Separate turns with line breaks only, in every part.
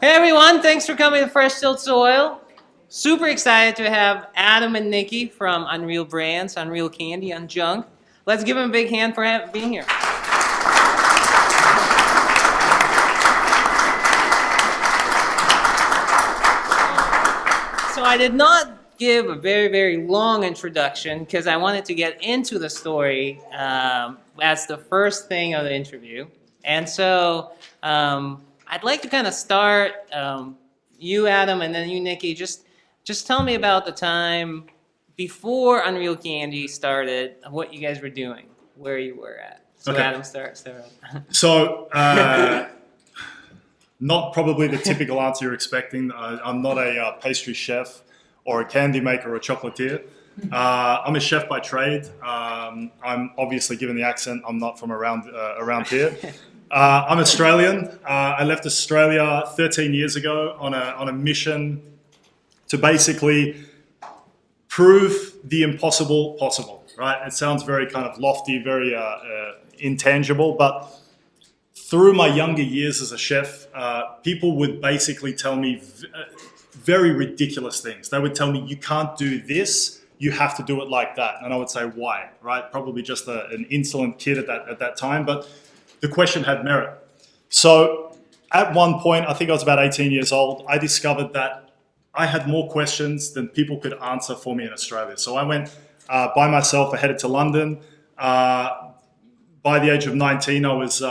Hey everyone, thanks for coming to Fresh Tilt Soil. Super excited to have Adam and Nicky from Unreal Brands, Unreal Candy, Unjunk. Let's give them a big hand for being here. So I did not give a very, very long introduction because I wanted to get into the story as the first thing of the interview. And so I'd like to kind of start, you Adam and then you Nicky, just tell me about the time before Unreal Candy started, what you guys were doing, where you were at. So okay. Adam, start.
So not probably the typical answer you're expecting. I'm not a pastry chef or a candy maker or a chocolatier. I'm a chef by trade. I'm obviously, given the accent, I'm not from around here. I'm Australian. I left Australia 13 years ago on a mission to basically prove the impossible possible, right? It sounds very kind of lofty, very intangible, but through my younger years as a chef, people would basically tell me very ridiculous things. They would tell me, you can't do this, you have to do it like that. And I would say, why, right? Probably just an insolent kid at that time, but the question had merit. So at one point, I think I was about 18 years old, I discovered that I had more questions than people could answer for me in Australia. So I went by myself, I headed to London. By the age of 19, I was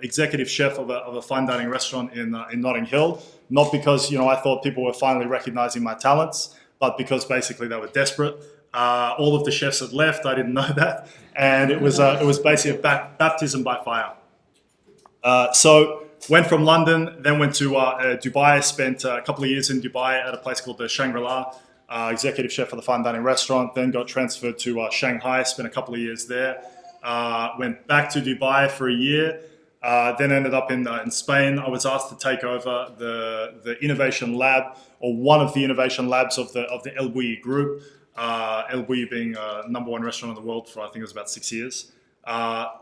executive chef of a fine dining restaurant in Notting Hill. Not because I thought people were finally recognizing my talents, but because basically they were desperate. All of the chefs had left. I didn't know that, and it was basically a baptism by fire. So went from London, then went to Dubai. Spent a couple of years in Dubai at a place called the Shangri-La. Executive chef for the fine dining restaurant. Then got transferred to Shanghai. Spent a couple of years there. Went back to Dubai for a year, then ended up in Spain. I was asked to take over the innovation lab, or one of the innovation labs of the El Bulli group. El Bulli being number one restaurant in the world for I think it was about 6 years.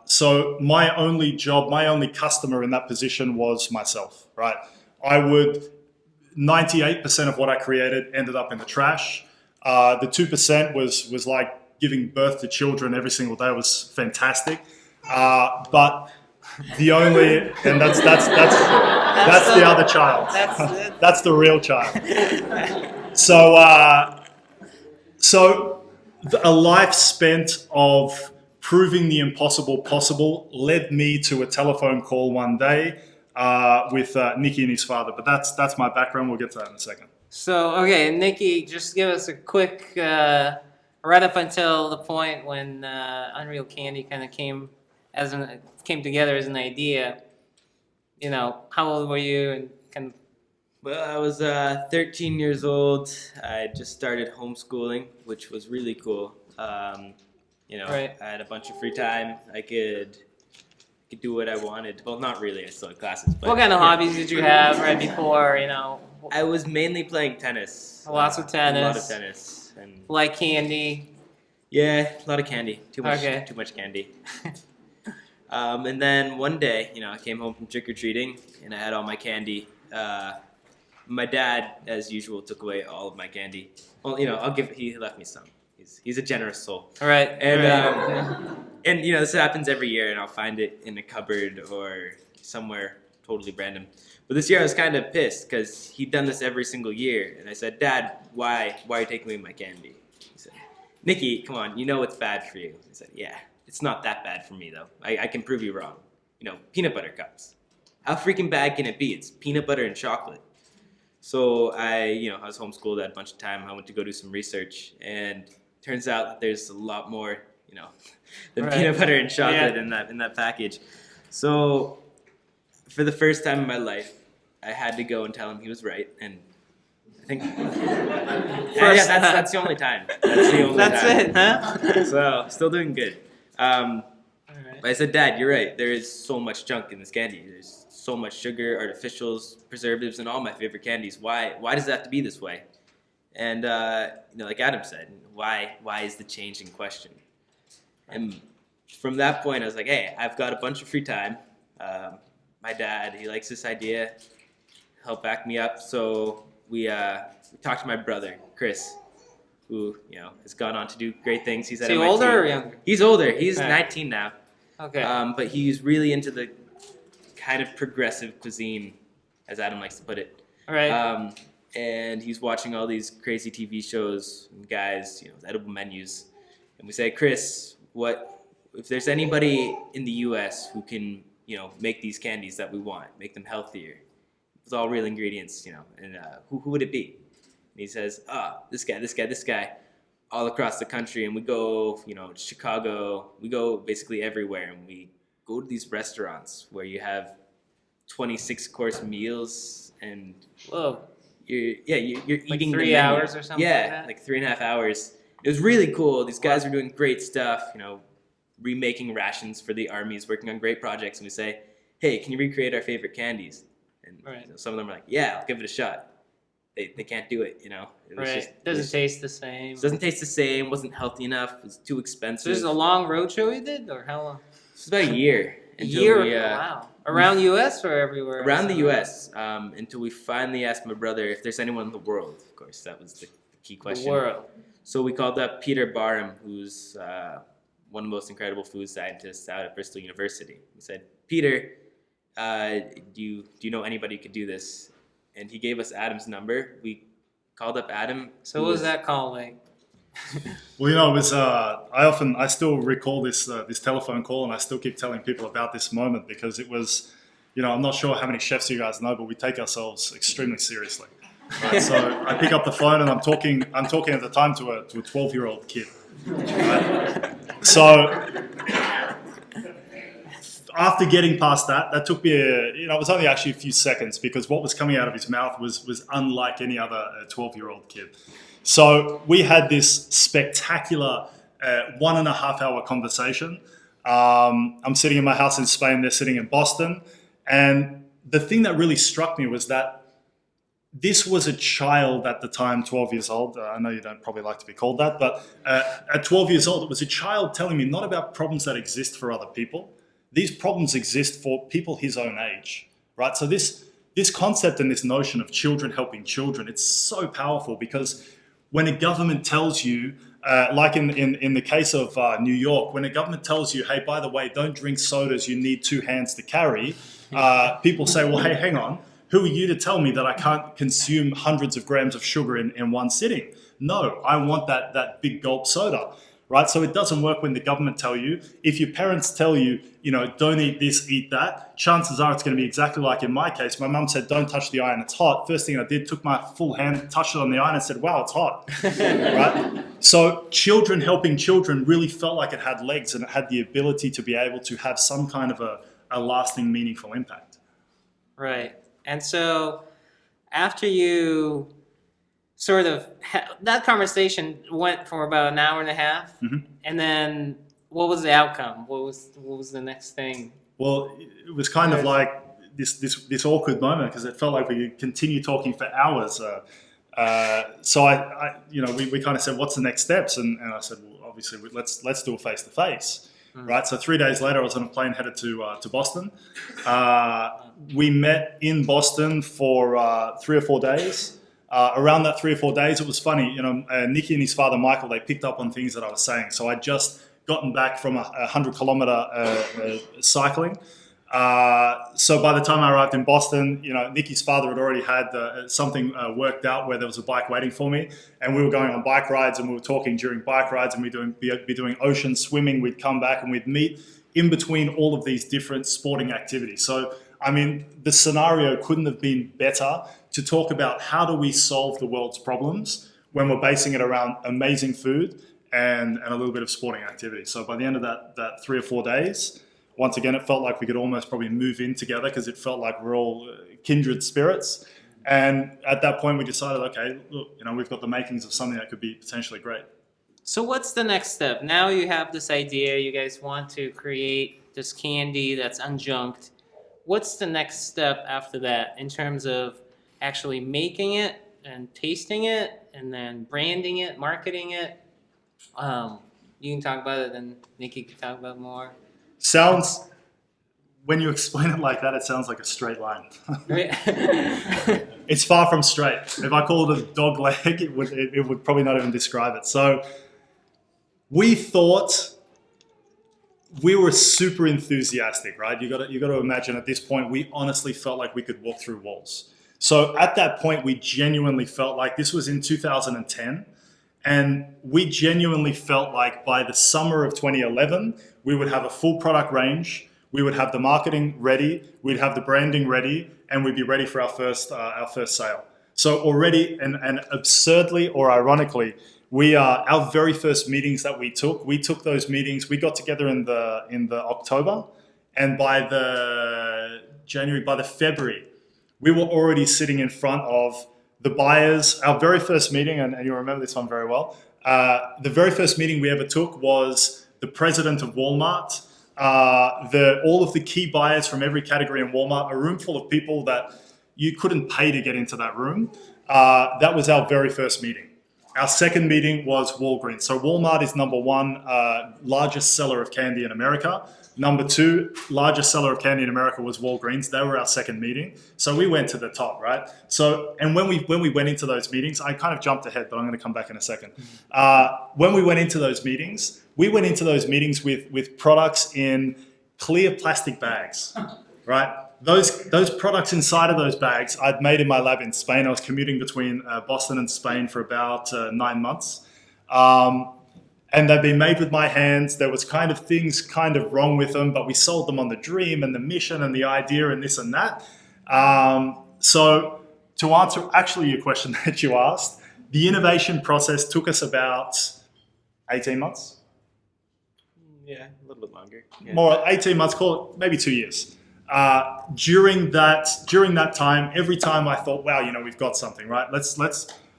So my only job, my only customer in that position was myself, right? 98% of what I created ended up in the trash. The 2% was like giving birth to children every single day. Was fantastic, but the only, and that's the other child. That's the real child. So a life spent of proving the impossible possible led me to a telephone call one day with Nicky and his father. But that's my background. We'll get to that in a second.
So okay, Nicky, just give us a quick. Right up until the point when Unreal Candy kind of came together as an idea, how old were you and kind of?
Well, I was 13 years old. I just started homeschooling, which was really cool. Right. I had a bunch of free time. I could do what I wanted. Well, not really. I still had classes. But
what kind of hobbies did you have right before?
I was mainly playing tennis.
Lots of tennis.
A lot of tennis. And
like candy.
Yeah, a lot of candy. Too much candy. And then one day, I came home from trick-or-treating and I had all my candy. My dad, as usual, took away all of my candy. Well, he left me some. He's a generous soul.
All right.
And and this happens every year, and I'll find it in a cupboard or somewhere totally random. But this year I was kind of pissed because he'd done this every single year. And I said, Dad, why are you taking away my candy? He said, Nicky, come on, you know it's bad for you. I said, yeah, it's not that bad for me, though. I can prove you wrong. Peanut butter cups. How freaking bad can it be? It's peanut butter and chocolate. So I was homeschooled, I had a bunch of time. I went to go do some research. And turns out that there's a lot more, than peanut butter and chocolate in that package. So for the first time in my life, I had to go and tell him he was right, and I think that's the only time. That's the only time.
That's it, huh?
So still doing good. But I said, Dad, you're right. There is so much junk in this candy. There's so much sugar, artificials, preservatives, and all my favorite candies. Why does it have to be this way? And like Adam said, why is the change in question? And from that point, I was like, hey, I've got a bunch of free time. My dad, he likes this idea. help back me up. So we talked to my brother, Chris, who has gone on to do great things. He's
Is
at
he
MIT.
older or younger?
He's older. He's
Okay.
19 now.
Okay.
But he's really into the kind of progressive cuisine, as Adam likes to put it.
All right.
And he's watching all these crazy TV shows and guys, with edible menus. And we say, Chris, what if there's anybody in the U.S. who can, make these candies that we want, make them healthier, with all real ingredients, and who would it be? And he says, this guy, all across the country. And we go, Chicago, we go basically everywhere. And we go to these restaurants where you have 26-course meals and
Whoa.
you're
Like
eating
3
the menu.
hours or something like
Yeah,
that?
like 3.5 hours. It was really cool. These guys are doing great stuff, remaking rations for the armies, working on great projects. And we say, hey, can you recreate our favorite candies? And
Right.
some of them are like, yeah, I'll give it a shot. They can't do it, It was
Right. Doesn't taste the same.
It doesn't taste the same, wasn't healthy enough, it was too
So
expensive.
this is a long road show you did, or how long?
It was about a year.
A
until
year?
we,
Wow. Around U.S. or everywhere?
Around the
else?
U.S. Until we finally asked my brother if there's anyone in the world. Of course, that was the key question.
The world.
So we called up Peter Barham, who's one of the most incredible food scientists out at Bristol University. We said, Peter, do you know anybody who could do this? And he gave us Adam's number. We called up Adam.
So
who
what was that call like?
Well, it was. I still recall this telephone call, and I still keep telling people about this moment because it was. I'm not sure how many chefs you guys know, but we take ourselves extremely seriously. Right? So I pick up the phone and I'm talking at the time to a 12-year-old kid. Right? So after getting past that took me it was only actually a few seconds because what was coming out of his mouth was unlike any other 12-year-old kid. So we had this spectacular 1.5 hour conversation. I'm sitting in my house in Spain, they're sitting in Boston. And the thing that really struck me was that this was a child at the time, 12 years old. I know you don't probably like to be called that, but at 12 years old, it was a child telling me not about problems that exist for other people. These problems exist for people his own age, right? So this concept and this notion of children helping children, it's so powerful because when a government tells you, like in the case of New York, when a government tells you, hey, by the way, don't drink sodas, you need 2 hands to carry, people say, well, hey, hang on, who are you to tell me that I can't consume hundreds of grams of sugar in one sitting? No, I want that big gulp soda, right? So it doesn't work when the government tell you. If your parents tell you, don't eat this, eat that, chances are it's going to be exactly like in my case. My mum said, don't touch the iron, it's hot. First thing I did, took my full hand, touched it on the iron and said, wow, it's hot, right? So children helping children really felt like it had legs and it had the ability to be able to have some kind of a lasting, meaningful impact.
Right. And so after you sort of that conversation went for about an hour and a half, and then what was the outcome? What was the next thing?
Well, it was kind of like this awkward moment because it felt like we could continue talking for hours. So I we kind of said, what's the next steps? And I said, well, obviously let's do a face to face. Right. So 3 days later, I was on a plane headed to Boston. We met in Boston for 3 or 4 days. Around that 3 or 4 days, it was funny. Nicky and his father Michael, they picked up on things that I was saying. So I'd just gotten back from a 100-kilometer cycling. So by the time I arrived in Boston, Nicky's father had already had something worked out where there was a bike waiting for me, and we were going on bike rides, and we were talking during bike rides, and we'd be doing ocean swimming. We'd come back and we'd meet in between all of these different sporting activities. So, I mean, the scenario couldn't have been better to talk about how do we solve the world's problems when we're basing it around amazing food and a little bit of sporting activity. So by the end of that 3 or 4 days, once again, it felt like we could almost probably move in together because it felt like we're all kindred spirits. And at that point, we decided, okay, look, we've got the makings of something that could be potentially great.
So what's the next step? Now you have this idea. You guys want to create this candy that's unjunked. What's the next step after that in terms of actually making it and tasting it and then branding it, marketing it? You can talk about it, and Nicky can talk about more.
Sounds when you explain it like that, it sounds like a straight line. It's far from straight. If I called it a dog leg, it would probably not even describe it. So we thought, we were super enthusiastic, right? You got to imagine at this point, we honestly felt like we could walk through walls. So at that point, we genuinely felt like, this was in 2010, and we genuinely felt like by the summer of 2011, we would have a full product range, we would have the marketing ready, we'd have the branding ready, and we'd be ready for our first sale. So already, and absurdly or ironically, our very first meetings that we took those meetings. We got together in the October, and by the February, we were already sitting in front of the buyers. Our very first meeting, and you'll remember this one very well. The very first meeting we ever took was the president of Walmart, all of the key buyers from every category in Walmart, a room full of people that you couldn't pay to get into that room. That was our very first meeting. Our second meeting was Walgreens. So Walmart is number one largest seller of candy in America. Number two largest seller of candy in America was Walgreens. They were our second meeting. So we went to the top, right? So, and when we went into those meetings, I kind of jumped ahead, but I'm going to come back in a second. When we went into those meetings, with products in clear plastic bags, right? Those products inside of those bags I'd made in my lab in Spain. I was commuting between Boston and Spain for about 9 months. And they'd been made with my hands. There was things wrong with them, but we sold them on the dream and the mission and the idea and this and that. So to answer actually your question that you asked, the innovation process took us about 18 months.
Yeah, a little bit longer. Yeah.
More 18 months, call it maybe 2 years. During that time, every time I thought, wow, we've got something, right? Let's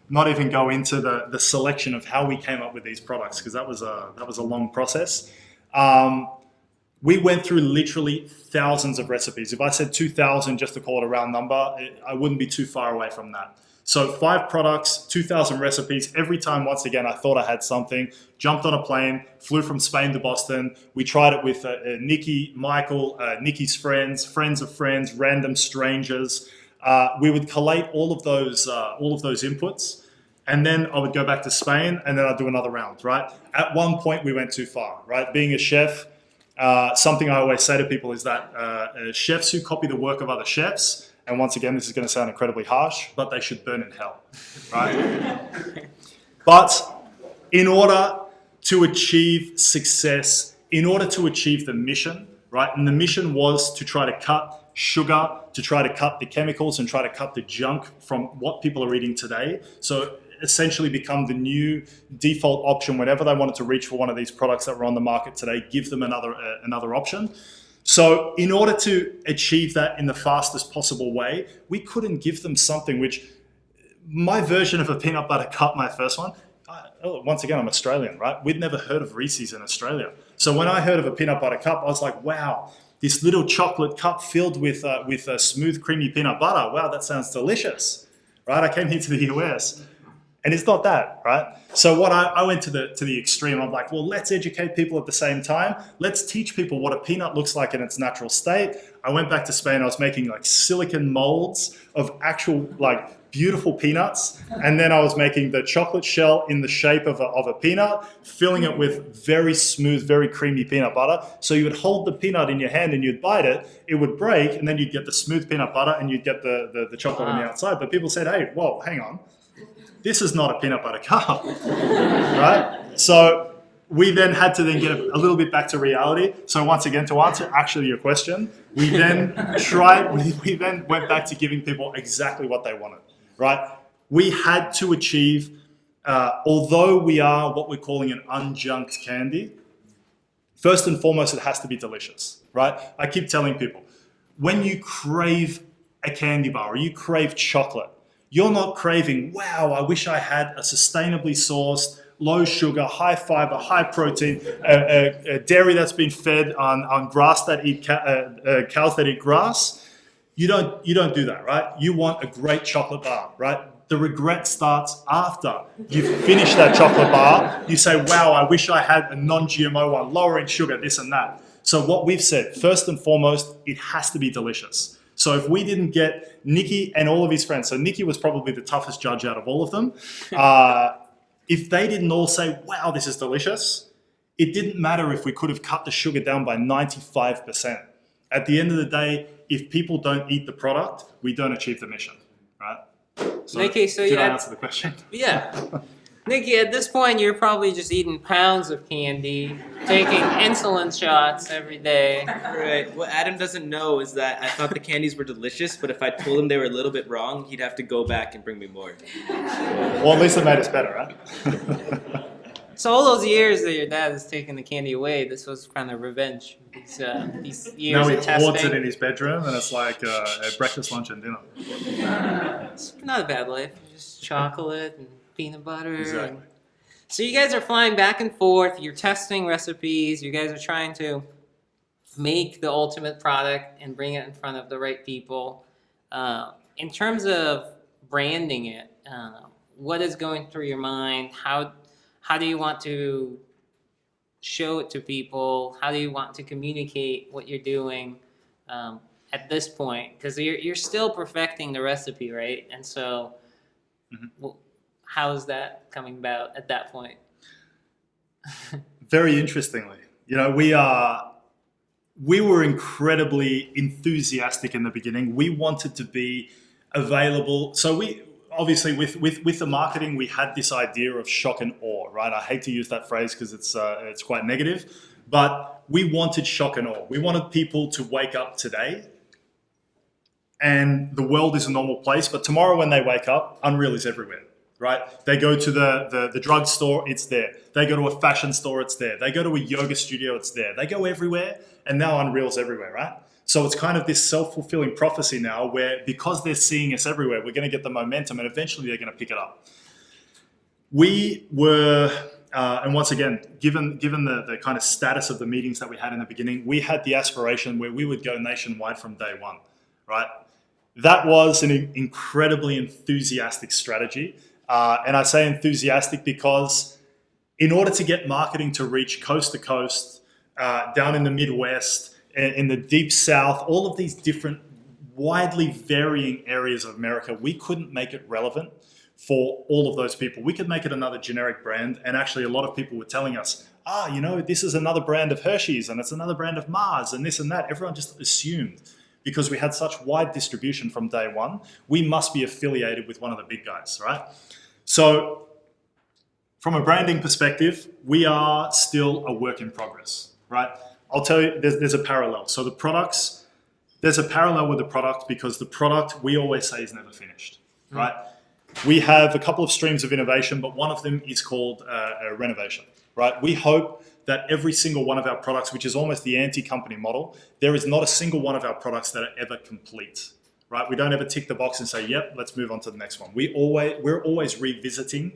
not even go into the selection of how we came up with these products, because that was a long process. We went through literally thousands of recipes. If I said 2,000 just to call it a round number, I wouldn't be too far away from that. So 5 products, 2,000 recipes. Every time, once again, I thought I had something, jumped on a plane, flew from Spain to Boston. We tried it with Nicky, Michael, Nicky's friends of friends, random strangers. We would collate all of those inputs, and then I would go back to Spain, and then I'd do another round, right? At one point, we went too far, right? Being a chef, something I always say to people is that chefs who copy the work of other chefs, and once again, this is going to sound incredibly harsh, but they should burn in hell, right? But in order to achieve success, in order to achieve the mission, right? And the mission was to try to cut sugar, to try to cut the chemicals and try to cut the junk from what people are eating today. So essentially become the new default option whenever they wanted to reach for one of these products that were on the market today, give them another option. So in order to achieve that in the fastest possible way, we couldn't give them something which, my version of a peanut butter cup, my first one, once again, I'm Australian, right? We'd never heard of Reese's in Australia. So when I heard of a peanut butter cup, I was like, wow, this little chocolate cup filled with a smooth, creamy peanut butter. Wow, that sounds delicious, right? I came here to the US, and it's not that, right? So what I went to the extreme. I'm like, well, let's educate people at the same time. Let's teach people what a peanut looks like in its natural state. I went back to Spain. I was making like silicon molds of actual beautiful peanuts, and then I was making the chocolate shell in the shape of a peanut, filling it with very smooth, very creamy peanut butter. So you would hold the peanut in your hand and you'd bite it, it would break, and then you'd get the smooth peanut butter and you'd get the chocolate on the outside. But people said, hey, whoa, hang on. This is not a peanut butter cup, right? So we then had to get a little bit back to reality. So once again, to answer actually your question, we then went back to giving people exactly what they wanted, right? We had to achieve, although we are what we're calling an unjunked candy, first and foremost, it has to be delicious, right? I keep telling people, when you crave a candy bar or you crave chocolate, you're not craving, wow, I wish I had a sustainably sourced, low sugar, high fiber, high protein, a dairy that's been fed on grass that eat cows that eat grass. You don't do that, right? You want a great chocolate bar, right? The regret starts after you've finished that chocolate bar. You say, wow, I wish I had a non-GMO one, lower in sugar, this and that. So what we've said, first and foremost, it has to be delicious. So if we didn't get Nicky and all of his friends, so Nicky was probably the toughest judge out of all of them. If they didn't all say, wow, this is delicious, it didn't matter if we could have cut the sugar down by 95%. At the end of the day, if people don't eat the product, we don't achieve the mission, right? So
Nicky, so
did
you
I
had-
answer the question?
Yeah. Nicky, at this point, you're probably just eating pounds of candy, taking insulin shots every day.
Right. What Adam doesn't know is that I thought the candies were delicious, but if I told him they were a little bit wrong, he'd have to go back and bring me more.
Well, at least it made us better, right?
So all those years that your dad is taking the candy away, this was kind of revenge. These years
Now he
of
hoards it
testing.
in his bedroom, and it's like a breakfast, lunch, and dinner.
It's not a bad life. Just chocolate and peanut butter.
Exactly.
So you guys are flying back and forth. You're testing recipes. You guys are trying to make the ultimate product and bring it in front of the right people. In terms of branding it, what is going through your mind? How do you want to show it to people? How do you want to communicate what you're doing at this point? Because you're still perfecting the recipe, right? And so, well, how is that coming about at that point?
Very interestingly, we were incredibly enthusiastic in the beginning. We wanted to be available. So we obviously with the marketing, we had this idea of shock and awe, right? I hate to use that phrase because it's quite negative, but we wanted shock and awe. We wanted people to wake up today and the world is a normal place, but tomorrow when they wake up, Unreal is everywhere. Right? They go to the drugstore, it's there. They go to a fashion store, it's there. They go to a yoga studio, it's there. They go everywhere, and now Unreal's everywhere, right? So it's kind of this self-fulfilling prophecy now where because they're seeing us everywhere, we're going to get the momentum and eventually they're going to pick it up. We were, and once again, given the kind of status of the meetings that we had in the beginning, we had the aspiration where we would go nationwide from day one, right? That was an incredibly enthusiastic strategy. And I say enthusiastic because in order to get marketing to reach coast to coast, down in the Midwest, in the deep South, all of these different widely varying areas of America, we couldn't make it relevant for all of those people. We could make it another generic brand. And actually a lot of people were telling us, this is another brand of Hershey's and it's another brand of Mars and this and that. Everyone just assumed because we had such wide distribution from day one, we must be affiliated with one of the big guys, right? So from a branding perspective, we are still a work in progress, right? I'll tell you, there's a parallel. So there's a parallel with the product because the product, we always say, is never finished, right? We have a couple of streams of innovation, but one of them is called a renovation, right? We hope that every single one of our products, which is almost the anti-company model, there is not a single one of our products that are ever complete. Right? We don't ever tick the box and say, yep, let's move on to the next one. We're always revisiting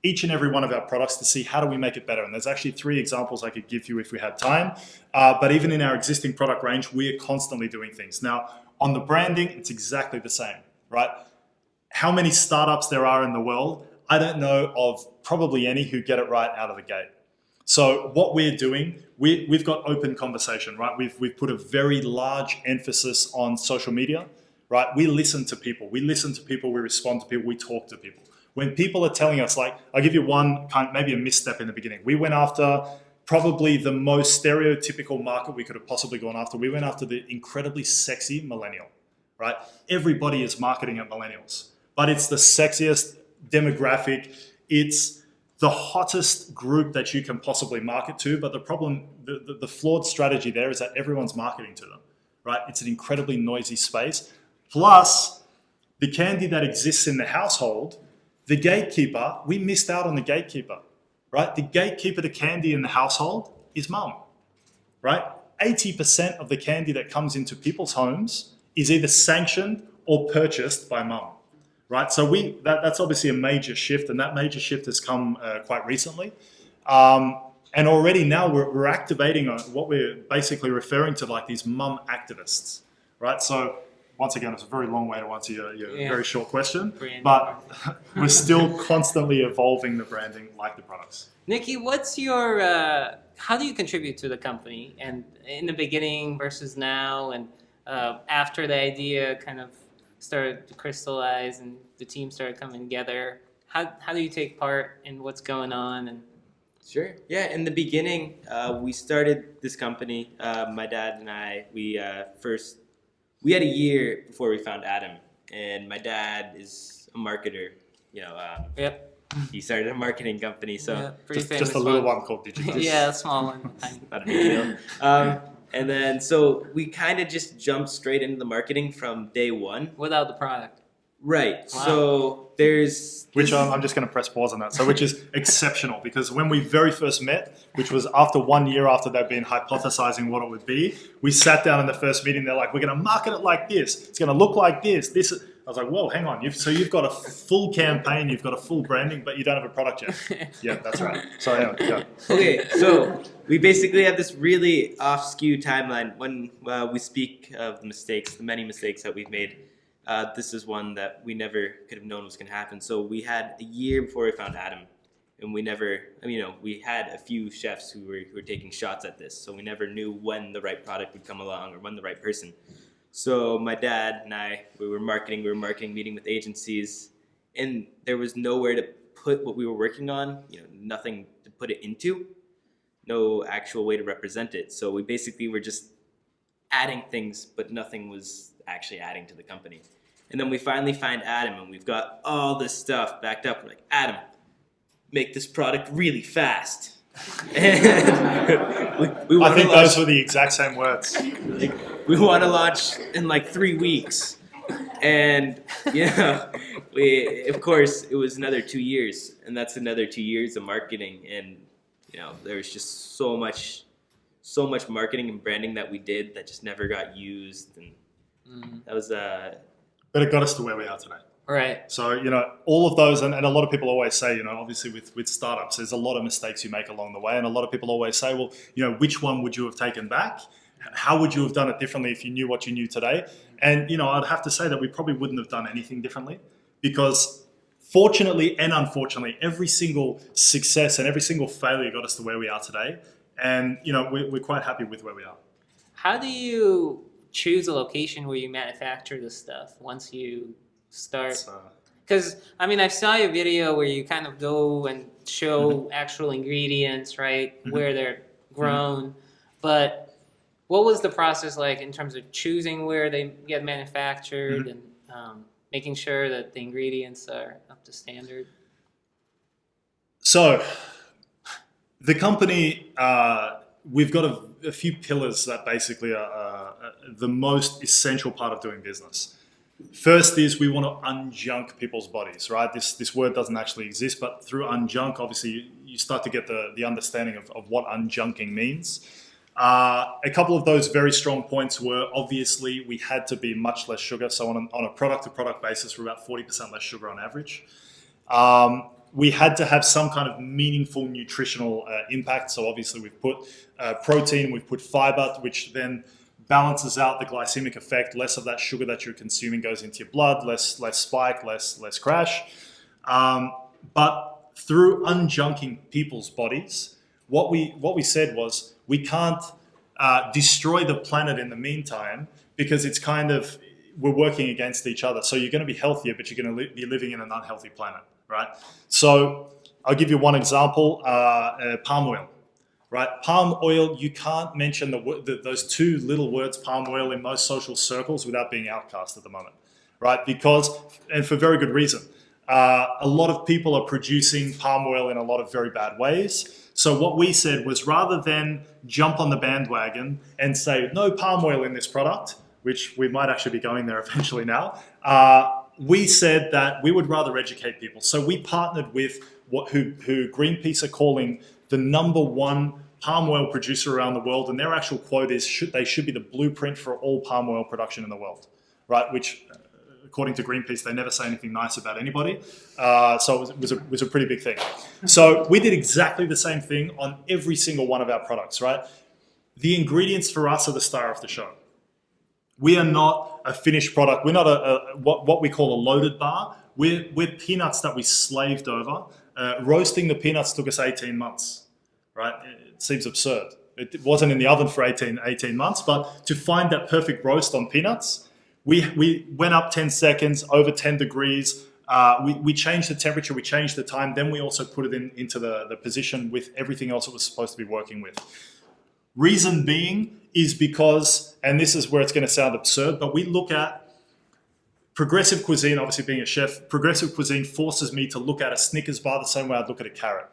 each and every one of our products to see how do we make it better. And there's actually 3 examples I could give you if we had time. But even in our existing product range, we are constantly doing things. Now, on the branding, it's exactly the same, right? How many startups there are in the world, I don't know of probably any who get it right out of the gate. So what we're doing, we've got open conversation, right? We've put a very large emphasis on social media. Right? We listen to people. We respond to people. We talk to people. When people are telling us, like, I'll give you one maybe a misstep in the beginning. We went after probably the most stereotypical market we could have possibly gone after. We went after the incredibly sexy millennial, right? Everybody is marketing at millennials, but it's the sexiest demographic. It's the hottest group that you can possibly market to. But the problem, the flawed strategy there is that everyone's marketing to them, right? It's an incredibly noisy space. Plus, the candy that exists in the household, the gatekeeper, we missed out on the gatekeeper, right? The gatekeeper to candy in the household is mum, right? 80% of the candy that comes into people's homes is either sanctioned or purchased by mum, right? So that's obviously a major shift, and that major shift has come quite recently. And already now we're activating on what we're basically referring to like these mum activists, right? So once again, it's a very long way to answer your
Yeah.
very short question,
Branding.
but we're still constantly evolving the branding like the products.
Nicky, what's your, how do you contribute to the company? And in the beginning versus now, and after the idea kind of started to crystallize and the team started coming together, how do you take part in what's going on? And
Sure. Yeah. In the beginning, we started this company. My dad and I, we had a year before we found Adam, and my dad is a marketer. You know,
Yep.
he started a marketing company, so
Yeah, pretty famous
Just a little one called Digital.
Yeah, a small one. Tiny.
not a big deal. And then so we kind of just jumped straight into the marketing from day one.
Without the product.
Right.
Wow.
So there's
Which I'm just going to press pause on that. So, which is exceptional, because when we very first met, which was after 1 year after they'd been hypothesizing what it would be, we sat down in the first meeting. They're like, "We're going to market it like this. It's going to look like this. This." I was like, "Whoa, hang on. You've got a full campaign, you've got a full branding, but you don't have a product yet." Yeah, that's right. So anyway, yeah.
Okay, so we basically have this really off-skew timeline when we speak of the mistakes, the many mistakes that we've made. This is one that we never could have known was going to happen. So we had a year before we found Adam, and we never, we had a few chefs who were taking shots at this, so we never knew when the right product would come along or when the right person. So my dad and I, we were marketing, meeting with agencies, and there was nowhere to put what we were working on, nothing to put it into, no actual way to represent it. So we basically were just adding things, but nothing was actually adding to the company. And then we finally find Adam, and we've got all this stuff backed up. We're like, Adam, make this product really fast. And we
I think those were the exact same words.
we want to launch in like 3 weeks. And of course, it was another 2 years, and that's another 2 years of marketing. And there was just so much marketing and branding that we did that just never got used, and that was
But it got us to where we are today.
Right.
So, all of those, and a lot of people always say, obviously with startups, there's a lot of mistakes you make along the way. And a lot of people always say, well, which one would you have taken back? How would you have done it differently if you knew what you knew today? And, I'd have to say that we probably wouldn't have done anything differently, because fortunately and unfortunately, every single success and every single failure got us to where we are today. And, we're quite happy with where we are.
How do you choose a location where you manufacture this stuff once you start? Because I saw your video where you kind of go and show actual ingredients, right, where they're grown. But what was the process like in terms of choosing where they get manufactured and making sure that the ingredients are up to standard?
So the company, we've got a few pillars that basically are the most essential part of doing business. First is we want to unjunk people's bodies, right? This word doesn't actually exist, but through unjunk, obviously, you start to get the understanding of what unjunking means. A couple of those very strong points were, obviously, we had to be much less sugar. So on a product-to-product basis, we're about 40% less sugar on average. We had to have some kind of meaningful nutritional impact. So obviously we've put protein, we've put fiber, which then balances out the glycemic effect. Less of that sugar that you're consuming goes into your blood, less spike, less crash. But through unjunking people's bodies, what we said was we can't destroy the planet in the meantime, because it's kind of, we're working against each other. So you're going to be healthier, but you're going to be living in an unhealthy planet. Right. So I'll give you one example, palm oil, right? Palm oil, you can't mention those two little words, palm oil, in most social circles without being outcast at the moment, right? Because, and for very good reason, a lot of people are producing palm oil in a lot of very bad ways. So what we said was, rather than jump on the bandwagon and say, no palm oil in this product, which we might actually be going there eventually now, we said that we would rather educate people. So we partnered with who Greenpeace are calling the #1 palm oil producer around the world, and their actual quote is they should be the blueprint for all palm oil production in the world, right? Which, according to Greenpeace, they never say anything nice about anybody. So it was a pretty big thing. So we did exactly the same thing on every single one of our products, right? The ingredients for us are the star of the show. We are not a finished product. We're not what we call a loaded bar. We're peanuts that we slaved over. Roasting the peanuts took us 18 months, right? It seems absurd. It wasn't in the oven for 18 months, but to find that perfect roast on peanuts, we went up 10 seconds, over 10 degrees. We changed the temperature, we changed the time. Then we also put it into the position with everything else it was supposed to be working with. Reason being is because, and this is where it's going to sound absurd, but we look at progressive cuisine, obviously being a chef, progressive cuisine forces me to look at a Snickers bar the same way I'd look at a carrot.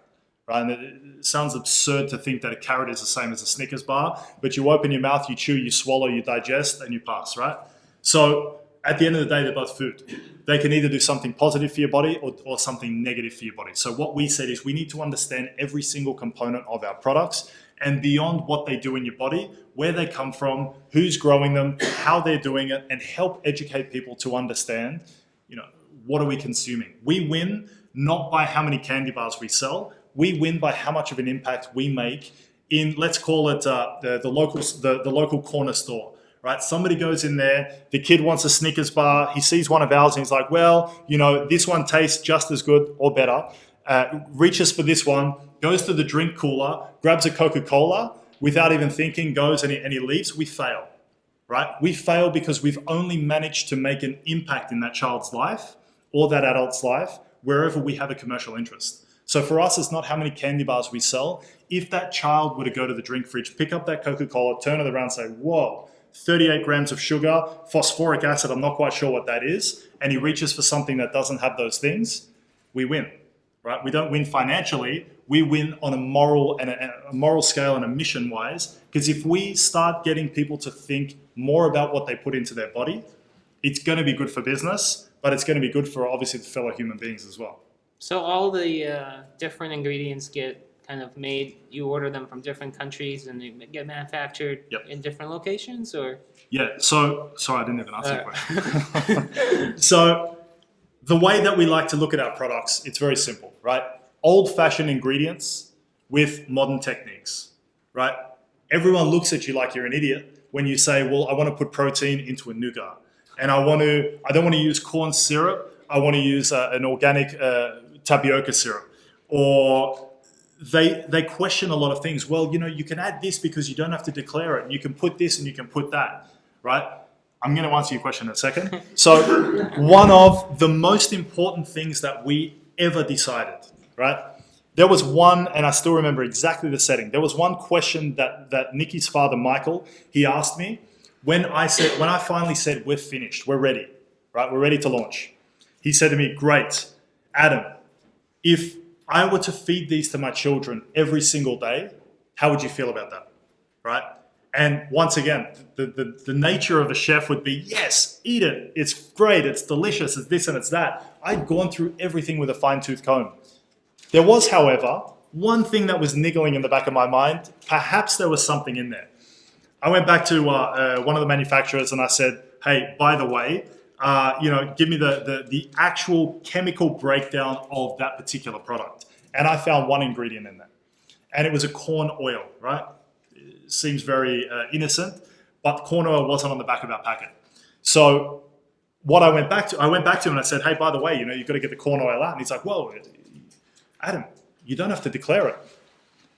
Right? And it sounds absurd to think that a carrot is the same as a Snickers bar, but you open your mouth, you chew, you swallow, you digest, and you pass, right? So at the end of the day, they're both food. They can either do something positive for your body or something negative for your body. So what we said is we need to understand every single component of our products and beyond what they do in your body, where they come from, who's growing them, how they're doing it, and help educate people to understand, what are we consuming? We win not by how many candy bars we sell. We win by how much of an impact we make in, let's call it the local corner store, right? Somebody goes in there, the kid wants a Snickers bar, he sees one of ours and he's like, well, this one tastes just as good or better, reaches for this one, goes to the drink cooler, grabs a Coca-Cola, without even thinking, goes and he leaves. We fail, right? We fail because we've only managed to make an impact in that child's life or that adult's life wherever we have a commercial interest. So for us, it's not how many candy bars we sell. If that child were to go to the drink fridge, pick up that Coca-Cola, turn it around and say, whoa, 38 grams of sugar, phosphoric acid, I'm not quite sure what that is, and he reaches for something that doesn't have those things, we win, right? We don't win financially, we win on a moral scale and a mission-wise, because if we start getting people to think more about what they put into their body, it's going to be good for business, but it's going to be good for obviously the fellow human beings as well.
So all the different ingredients get kind of made, you order them from different countries and they get manufactured in different locations, or?
Yeah, so, sorry, I didn't even answer your question. So the way that we like to look at our products, it's very simple, right? Old-fashioned ingredients with modern techniques, right? Everyone looks at you like you're an idiot when you say, well, I want to put protein into a nougat. And I don't want to use corn syrup, I want to use an organic tapioca syrup. Or they question a lot of things. Well, you can add this because you don't have to declare it. You can put this and you can put that, right? I'm going to answer your question in a second. So one of the most important things that we ever decided, right? There was one, and I still remember exactly the setting. There was one question that Nicky's father, Michael, he asked me when I finally said, we're finished, we're ready, right? We're ready to launch. He said to me, great, Adam, if I were to feed these to my children every single day, how would you feel about that, right? And once again, the nature of a chef would be, yes, eat it. It's great. It's delicious. It's this and it's that. I'd gone through everything with a fine-tooth comb. There was, however, one thing that was niggling in the back of my mind. Perhaps there was something in there. I went back to one of the manufacturers and I said, hey, by the way, give me the actual chemical breakdown of that particular product. And I found one ingredient in there. And it was a corn oil, right? It seems very innocent, but corn oil wasn't on the back of our packet. So what I went back to him and I said, hey, by the way, you've got to get the corn oil out. And he's like, whoa, Adam, you don't have to declare it.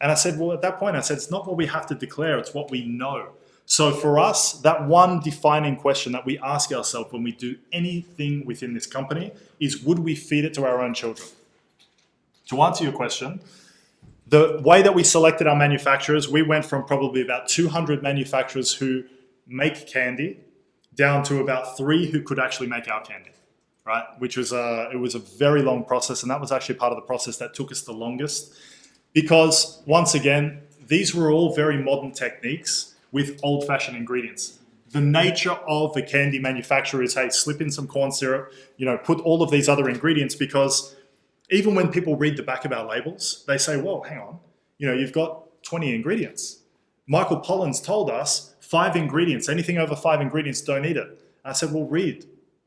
And I said, well, at that point, I said, it's not what we have to declare, it's what we know. So for us, that one defining question that we ask ourselves when we do anything within this company is, would we feed it to our own children? To answer your question, the way that we selected our manufacturers, we went from probably about 200 manufacturers who make candy down to about 3 who could actually make our candy, right? Which was it was a very long process, and that was actually part of the process that took us the longest. Because once again, these were all very modern techniques with old-fashioned ingredients. The nature of the candy manufacturer is, hey, slip in some corn syrup, put all of these other ingredients, because even when people read the back of our labels, they say, whoa, hang on, you've got 20 ingredients. Michael Pollan's told us 5 ingredients, anything over 5 ingredients, don't eat it. I said, well, read.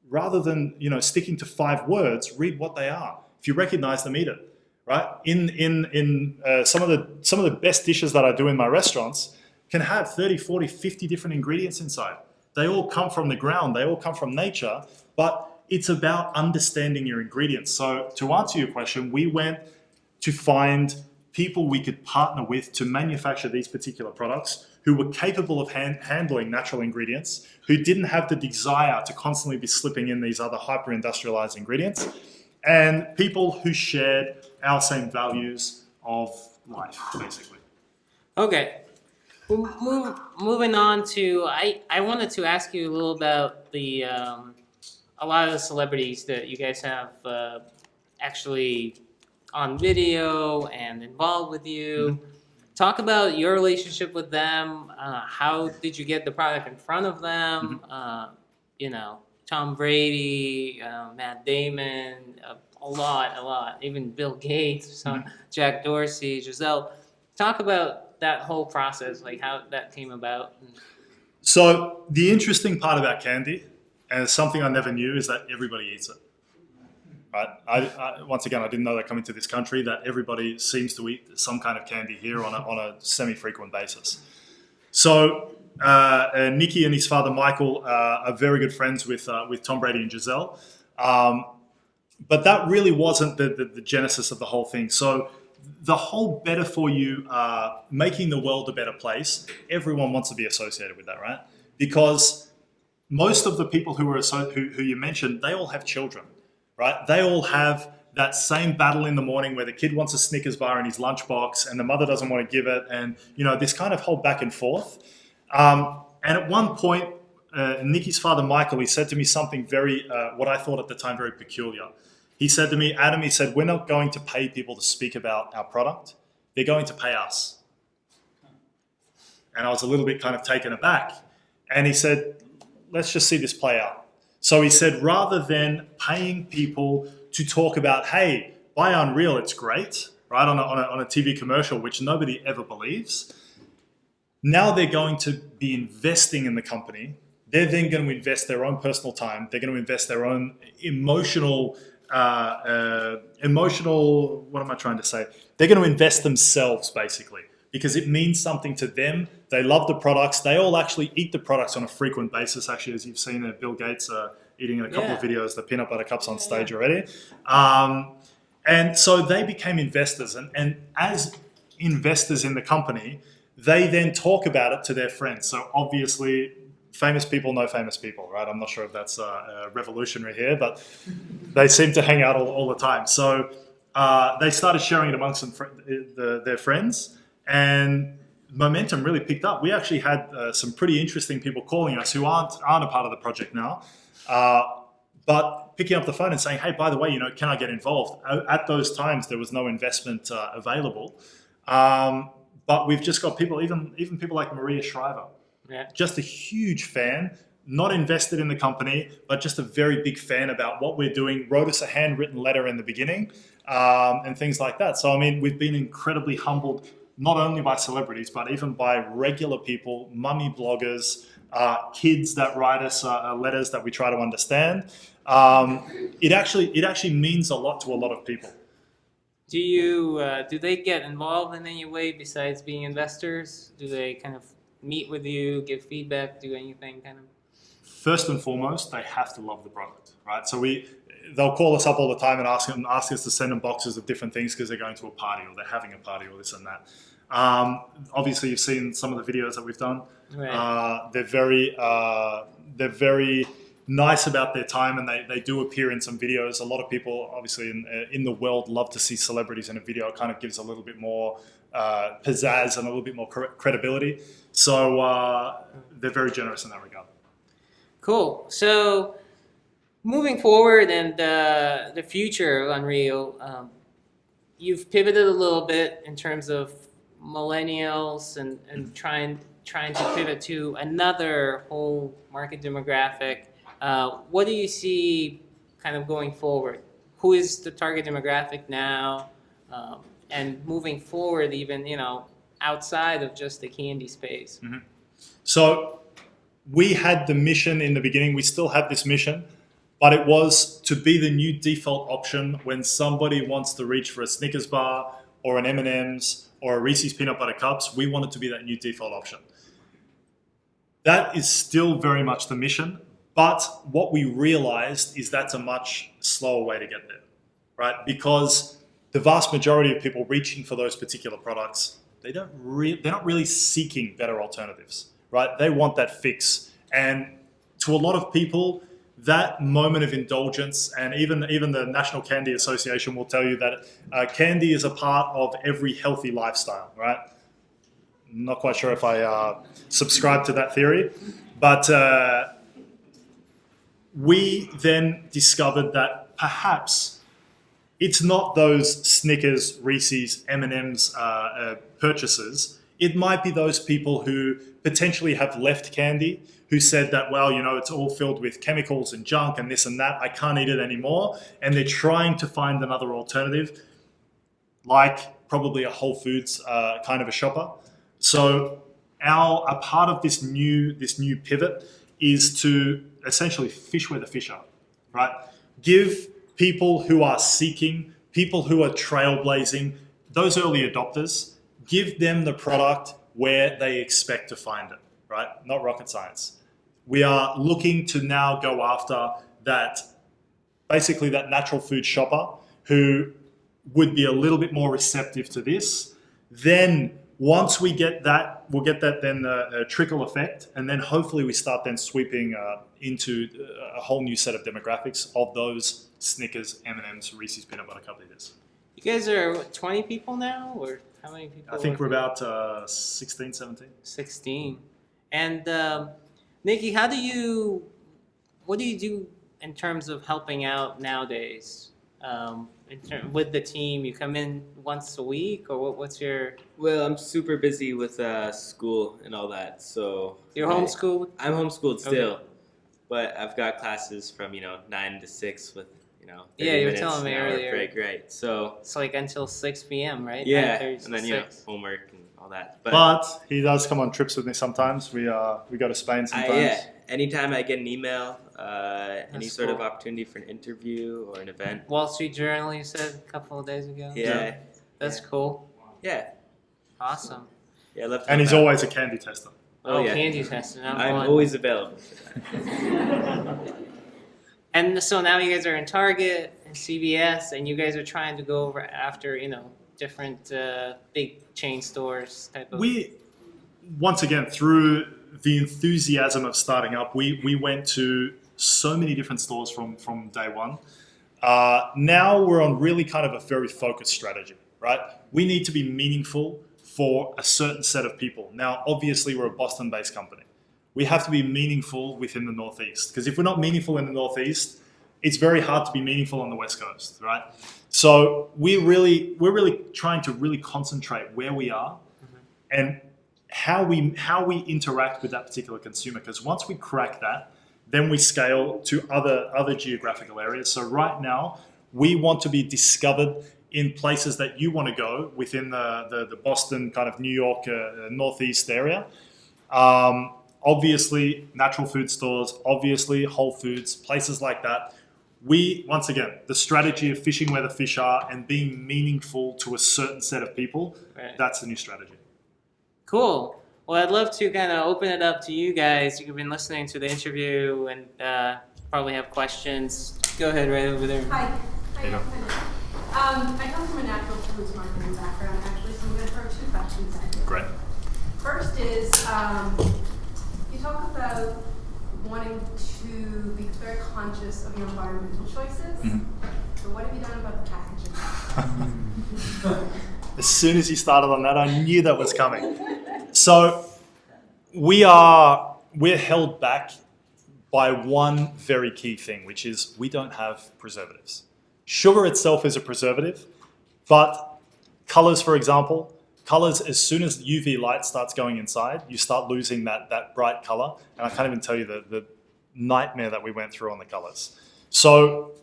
Rather than, sticking to 5 words, read what they are. If you recognize them, eat it. Right? In some of the best dishes that I do in my restaurants can have 30, 40, 50 different ingredients inside. They all come from the ground. They all come from nature. But it's about understanding your ingredients. So to answer your question, we went to find people we could partner with to manufacture these particular products who were capable of handling natural ingredients, who didn't have the desire to constantly be slipping in these other hyper-industrialized ingredients, and people who shared our same values of life, basically.
Okay. Moving on to, I wanted to ask you a little about the a lot of the celebrities that you guys have actually on video and involved with you.
Mm-hmm.
Talk about your relationship with them. How did you get the product in front of them?
Mm-hmm.
Tom Brady, Matt Damon, a lot. Even Bill Gates, Jack Dorsey, Giselle. Talk about that whole process, like how that came about.
So the interesting part about candy, and it's something I never knew, is that everybody eats it. Right? I once again, I didn't know that coming to this country that everybody seems to eat some kind of candy here on a semi-frequent basis. So Nicky and his father Michael are very good friends with Tom Brady and Giselle, but that really wasn't the genesis of the whole thing. So the whole better for you, making the world a better place, everyone wants to be associated with that, right? Because most of the people who you mentioned, they all have children, right? They all have that same battle in the morning where the kid wants a Snickers bar in his lunchbox and the mother doesn't want to give it, and this kind of whole back and forth. And at one point, Nicky's father Michael, he said to me something very, what I thought at the time, very peculiar. He said to me, Adam, he said, we're not going to pay people to speak about our product. They're going to pay us. And I was a little bit kind of taken aback. And he said, let's just see this play out. So he said, rather than paying people to talk about, hey, buy Unreal, it's great, right, on a TV commercial, which nobody ever believes, now they're going to be investing in the company. They're then going to invest their own personal time. They're going to invest their own emotional, what am I trying to say? They're going to invest themselves, basically, because it means something to them. They love the products. They all actually eat the products on a frequent basis, actually, as you've seen Bill Gates eating in a couple of videos, the peanut butter cups on stage already. And so they became investors. And as investors in the company, they then talk about it to their friends. So obviously, famous people know famous people, right? I'm not sure if that's revolutionary here, but they seem to hang out all the time. So they started sharing it amongst their friends, and momentum really picked up. We actually had some pretty interesting people calling us who aren't a part of the project now, but picking up the phone and saying, hey, by the way, can I get involved? At those times, there was no investment available. But we've just got people, even people like Maria Shriver, just a huge fan, not invested in the company, but just a very big fan about what we're doing, wrote us a handwritten letter in the beginning, and things like that. So, I mean, we've been incredibly humbled, not only by celebrities, but even by regular people, mummy bloggers, kids that write us letters that we try to understand. It actually means a lot to a lot of people.
Do they get involved in any way besides being investors? Do they kind of meet with you, give feedback, do anything kind of?
First and foremost, they have to love the product, right? So they'll call us up all the time and ask us to send them boxes of different things because they're going to a party or they're having a party or this and that. Obviously, you've seen some of the videos that we've done. Right. They're very nice about their time, and they do appear in some videos. A lot of people, obviously, in the world love to see celebrities in a video. It kind of gives a little bit more pizzazz and a little bit more credibility. So they're very generous in that regard.
Cool. So moving forward and the future of Unreal, you've pivoted a little bit in terms of millennials and trying to pivot to another whole market demographic. What do you see kind of going forward? Who is the target demographic now? And moving forward, even, outside of just the candy space.
Mm-hmm. So we had the mission in the beginning. We still have this mission, but it was to be the new default option when somebody wants to reach for a Snickers bar or an M&M's or a Reese's peanut butter cups. We wanted to be that new default option. That is still very much the mission. But what we realized is that's a much slower way to get there, right? Because the vast majority of people reaching for those particular products, they're not really seeking better alternatives, right? They want that fix. And to a lot of people, that moment of indulgence, and even the National Candy Association will tell you that candy is a part of every healthy lifestyle, right? I'm not quite sure if I subscribe to that theory, but we then discovered that perhaps it's not those Snickers, Reese's, M&M's purchases. It might be those people who potentially have left candy, who said that, well, it's all filled with chemicals and junk and this and that. I can't eat it anymore. And they're trying to find another alternative, like probably a Whole Foods kind of a shopper. So a part of this new pivot is to essentially fish where the fish are, right? Give people who are seeking, people who are trailblazing, those early adopters, give them the product where they expect to find it, right? Not rocket science. We are looking to now go after basically that natural food shopper who would be a little bit more receptive to this. Then once we get that, we'll get that then a trickle effect, and then hopefully we start then sweeping into a whole new set of demographics of those Snickers, M&M's, Reese's Peanut Butter Cup eaters.
You guys are 20 people now, or how many people?
I think we're about 16, 17.
16. And Nicky, what do you do in terms of helping out nowadays? With the team, you come in once a week, or what's your?
Well, I'm super busy with school and all that, so
You're homeschooled?
I'm homeschooled still,
Okay.
but I've got classes from 9 to 6 with 30
Yeah, you were
minutes,
telling me
an hour
earlier.
break, right? So
It's like until 6 p.m., right?
yeah,
9:30 to
and then
6.
homework and all that.
But he does come on trips with me sometimes. We go to Spain sometimes.
Anytime I get an email, any sort of
cool.
opportunity for an interview or an event.
Wall Street Journal, you said a couple of days ago?
Yeah,
That's cool.
yeah,
Awesome.
I love to
And
help
he's
out.
always a candy tester.
Oh, yeah.
Candy testing.
I'm
one.
always available for that.
And so now you guys are in Target and CVS, and you guys are trying to go over after, different big chain stores type of.
We, once again, through the enthusiasm of starting up, we went to so many different stores from day one. Now we're on really kind of a very focused strategy, right? We need to be meaningful for a certain set of people. Now, obviously, we're a Boston-based company. We have to be meaningful within the Northeast, because if we're not meaningful in the Northeast, it's very hard to be meaningful on the West Coast, right? So we're really trying to really concentrate where we are and how we interact with that particular consumer. Because once we crack that, then we scale to other geographical areas. So right now, we want to be discovered in places that you want to go within the Boston, kind of New York, Northeast area. Obviously, natural food stores, obviously Whole Foods, places like that. Once again, the strategy of fishing where the fish are and being meaningful to a certain set of people,
Right.
that's the new strategy.
Cool. Well, I'd love to kind of open it up to you guys. You've been listening to the interview and probably have questions. Go ahead, right over there.
Hi.
How you doing?
I come from a natural foods marketing background, actually, so I'm going to throw 2 questions at you.
Great.
First is, you talk about wanting to be very conscious of your environmental choices. So what have you done about the packaging?
As soon as you started on that, I knew that was coming. So we're held back by one very key thing, which is we don't have preservatives. Sugar itself is a preservative, but colors, for example, as soon as UV light starts going inside, you start losing that bright color. And I can't even tell you the nightmare that we went through on the colors. So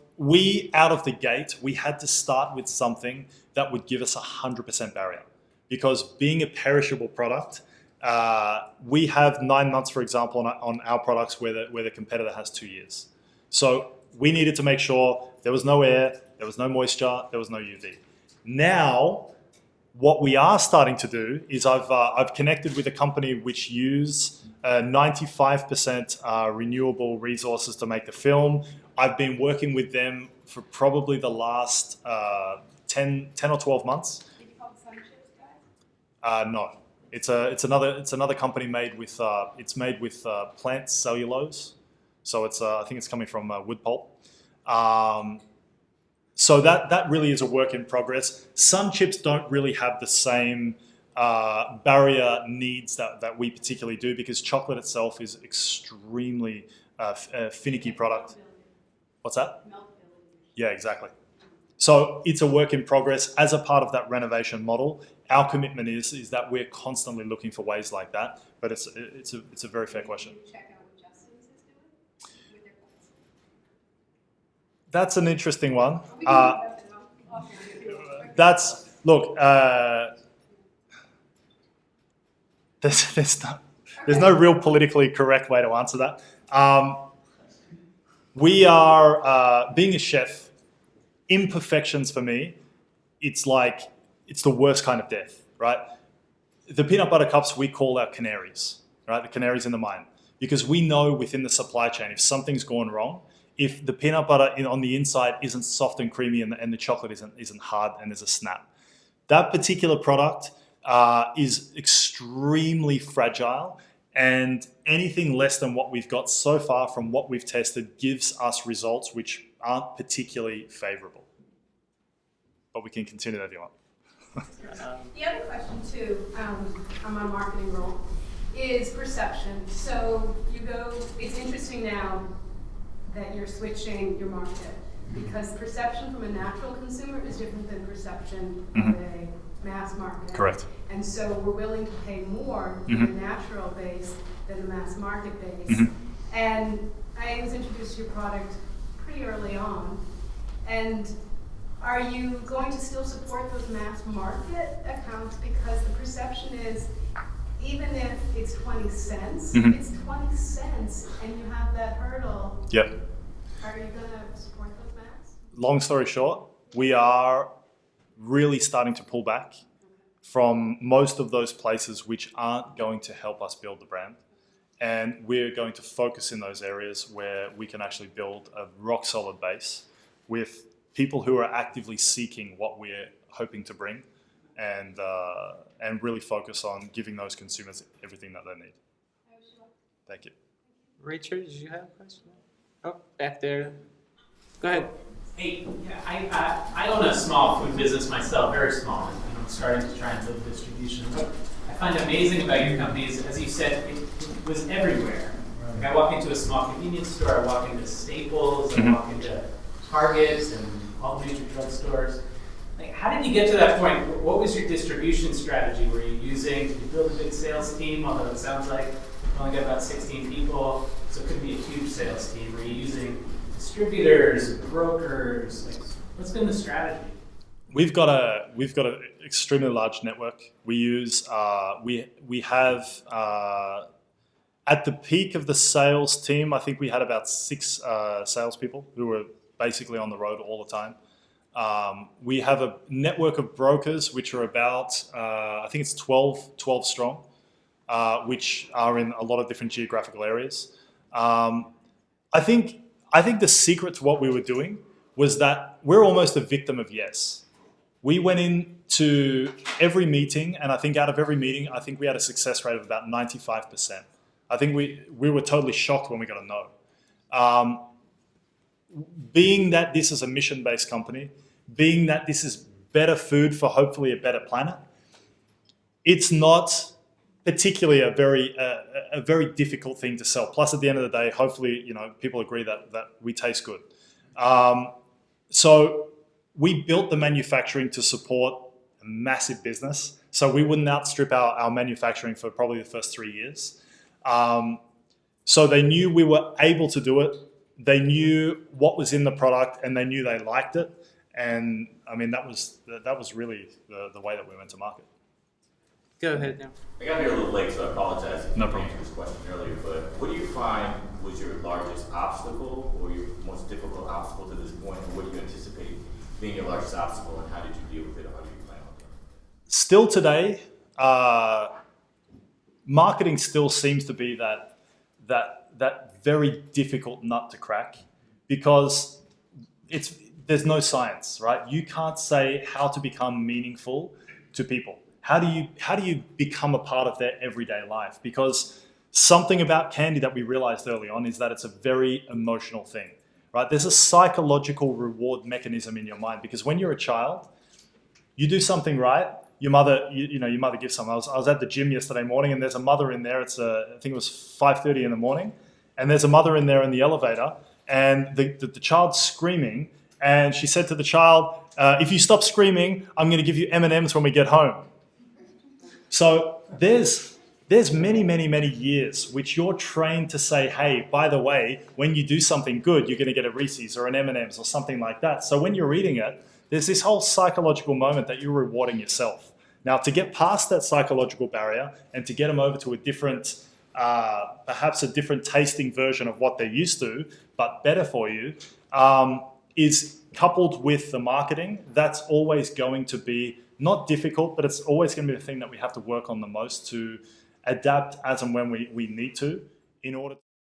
out of the gate, we had to start with something that would give us 100% barrier. Because being a perishable product, we have 9 months, for example, on our products where the competitor has 2 years. So we needed to make sure there was no air, there was no moisture, there was no UV. Now, What we are starting to do is I've connected with a company which use 95% renewable resources to make the film. I've been working with them for probably the last 10 or 12 months.
Did you call the Sun Chips guys?
No, it's another company made with plant cellulose. So I think it's coming from wood pulp. So that really is a work in progress. Sun Chips don't really have the same barrier needs that we particularly do, because chocolate itself is extremely finicky product. What's that? Yeah, exactly. So it's a work in progress. As a part of that renovation model, our commitment is that we're constantly looking for ways like that. But it's a very fair question.
Check out what Justin's is doing with their plants.
That's an interesting one.
We can talk about that offhand.
That's look. There's no real politically correct way to answer that. We are being a chef. Imperfections for me, it's the worst kind of death, right? The peanut butter cups we call our canaries, right? The canaries in the mine, because we know within the supply chain if something's gone wrong, if the peanut butter on the inside isn't soft and creamy and the chocolate isn't hard and there's a snap. That particular product is extremely fragile, and anything less than what we've got so far from what we've tested gives us results which aren't particularly favorable. But we can continue that if you want.
The other question too, on my marketing role, is perception. So it's interesting now that you're switching your market, because perception from a natural consumer is different than perception of a mass market.
Correct.
And so we're willing to pay more for the natural base than the mass market base. And I was introduced to your product pretty early on. And are you going to still support those mass market accounts? Because the perception is, even if it's 20 cents, it's 20 cents, and you have that hurdle.
Yep.
Are you going to support those mass?
Long story short, we are really starting to pull back from most of those places which aren't going to help us build the brand. And we're going to focus in those areas where we can actually build a rock solid base with people who are actively seeking what we're hoping to bring, and really focus on giving those consumers everything that they need. Thank you.
Richard, did you have a question? Oh, back there. Go ahead.
Hey, yeah, I own a small food business myself, very small, and I'm starting to try and build distribution. What I find amazing about your company is, as you said, it was everywhere. Like I walk into a small convenience store, I walk into Staples, I walk into Targets and all the major drugstores. Like, how did you get to that point? What was your distribution strategy? Did you build a big sales team? Although it sounds like you only got about 16 people, so it could be a huge sales team. Were you using distributors, brokers? Like, what's been the strategy?
We've got an extremely large network. We use we have at the peak of the sales team, I think we had about 6 salespeople who were basically on the road all the time. We have a network of brokers which are about I think it's 12 strong, which are in a lot of different geographical areas. I think the secret to what we were doing was that we're almost a victim of yes. We went into every meeting, and I think out of every meeting, I think we had a success rate of about 95%. I think we were totally shocked when we got a no. Being that this is a mission-based company, being that this is better food for hopefully a better planet, it's not particularly a very difficult thing to sell. Plus, at the end of the day, hopefully, people agree that we taste good. So we built the manufacturing to support a massive business. So we wouldn't outstrip our manufacturing for probably the first 3 years. So they knew we were able to do it. They knew what was in the product, and they knew they liked it. And I mean, that was really the way that we went to market.
Go ahead now.
I got here a little late, so I apologize if
No
you
problem.
answered this question earlier, but what do you find was your largest obstacle or your most difficult obstacle to this point, and what do you anticipate being your largest obstacle, and how did you deal with it, or how do you plan on
still today, marketing still seems to be that very difficult nut to crack, because there's no science, right? You can't say how to become meaningful to people. How do you become a part of their everyday life? Because something about candy that we realized early on is that it's a very emotional thing, right? There's a psychological reward mechanism in your mind, because when you're a child, you do something right, your mother, your mother gives something. I was at the gym yesterday morning, and there's a mother in there. I think it was 5:30 in the morning, and there's a mother in there in the elevator, and the child's screaming, and she said to the child, "If you stop screaming, I'm going to give you M&Ms when we get home." So there's many, many, many years which you're trained to say, hey, by the way, when you do something good, you're going to get a Reese's or an M&Ms or something like that. So when you're reading it, there's this whole psychological moment that you're rewarding yourself. Now, to get past that psychological barrier and to get them over to a different, perhaps a different tasting version of what they're used to, but better for you, is coupled with the marketing. That's always going to be not difficult, but it's always going to be the thing that we have to work on the most to adapt as and when we need to in order